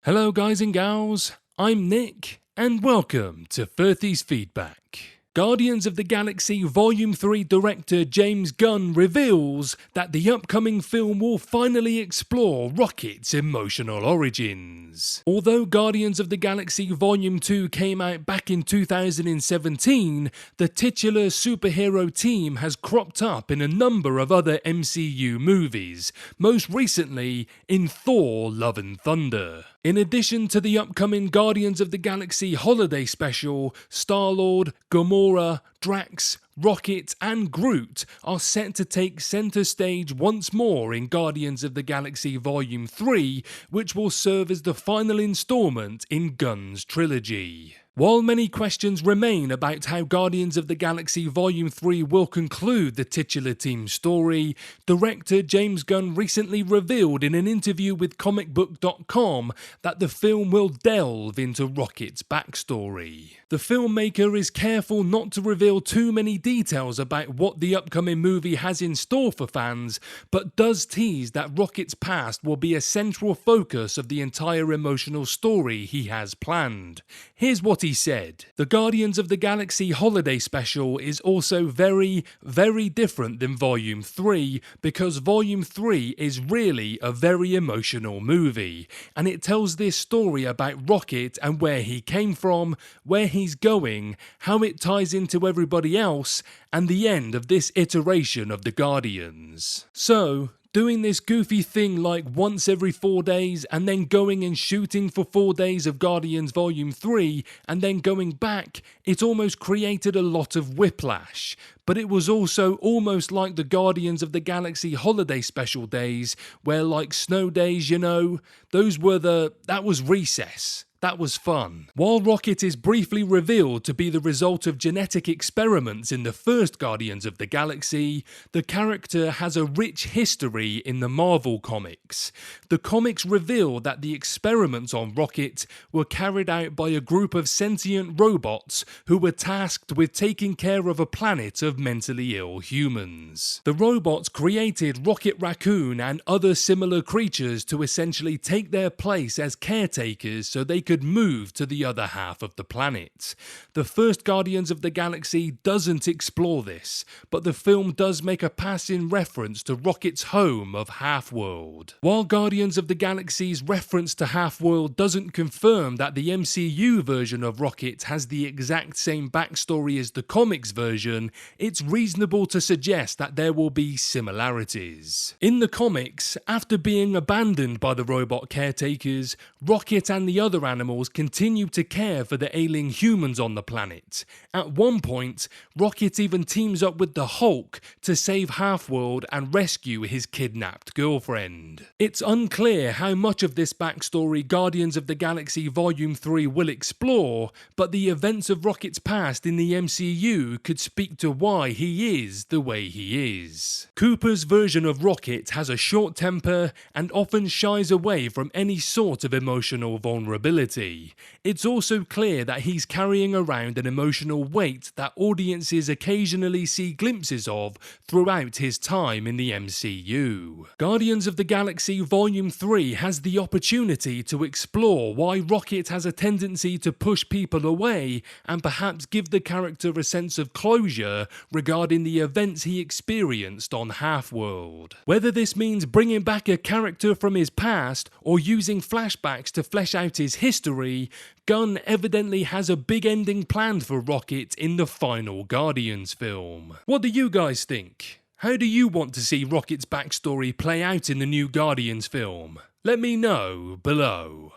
Hello guys and gals, I'm Nick, and welcome to Furthy's Feedback. Guardians of the Galaxy Volume 3 director James Gunn reveals that the upcoming film will finally explore Rocket's emotional origins. Although Guardians of the Galaxy Volume 2 came out back in 2017, the titular superhero team has cropped up in a number of other MCU movies, most recently in Thor: Love and Thunder. In addition to the upcoming Guardians of the Galaxy holiday special, Star-Lord, Gamora, Drax, Rocket and Groot are set to take centre stage once more in Guardians of the Galaxy Volume 3, which will serve as the final instalment in Gunn's trilogy. While many questions remain about how Guardians of the Galaxy Volume 3 will conclude the titular team's story, director James Gunn recently revealed in an interview with comicbook.com that the film will delve into Rocket's backstory. The filmmaker is careful not to reveal too many details about what the upcoming movie has in store for fans, but does tease that Rocket's past will be a central focus of the entire emotional story he has planned. Here's what he said. The Guardians of the Galaxy holiday special is also very different than Volume 3 because Volume 3 is really a very emotional movie, and it tells this story about Rocket and where he came from, where he's going, how it ties into everybody else, and the end of this iteration of the Guardians. So, doing this goofy thing like once every 4 days and then going and shooting for 4 days of Guardians Volume 3 and then going back, it almost created a lot of whiplash. But it was also almost like the Guardians of the Galaxy holiday special days, where like snow days, that was recess. That was fun. While Rocket is briefly revealed to be the result of genetic experiments in the first Guardians of the Galaxy, the character has a rich history in the Marvel comics. The comics reveal that the experiments on Rocket were carried out by a group of sentient robots who were tasked with taking care of a planet of mentally ill humans. The robots created Rocket Raccoon and other similar creatures to essentially take their place as caretakers so they could move to the other half of the planet. The first Guardians of the Galaxy doesn't explore this, but the film does make a passing reference to Rocket's home of Half-World. While Guardians of the Galaxy's reference to Half-World doesn't confirm that the MCU version of Rocket has the exact same backstory as the comics version, it's reasonable to suggest that there will be similarities. In the comics, after being abandoned by the robot caretakers, Rocket and the other animals continue to care for the ailing humans on the planet. At one point, Rocket even teams up with the Hulk to save Half-World and rescue his kidnapped girlfriend. It's unclear how much of this backstory Guardians of the Galaxy Volume 3 will explore, but the events of Rocket's past in the MCU could speak to why he is the way he is. Cooper's version of Rocket has a short temper and often shies away from any sort of emotional vulnerability. It's also clear that he's carrying around an emotional weight that audiences occasionally see glimpses of throughout his time in the MCU. Guardians of the Galaxy Volume 3 has the opportunity to explore why Rocket has a tendency to push people away and perhaps give the character a sense of closure regarding the events he experienced on Half-World. Whether this means bringing back a character from his past or using flashbacks to flesh out his history, Gunn evidently has a big ending planned for Rocket in the final Guardians film. What do you guys think? How do you want to see Rocket's backstory play out in the new Guardians film? Let me know below.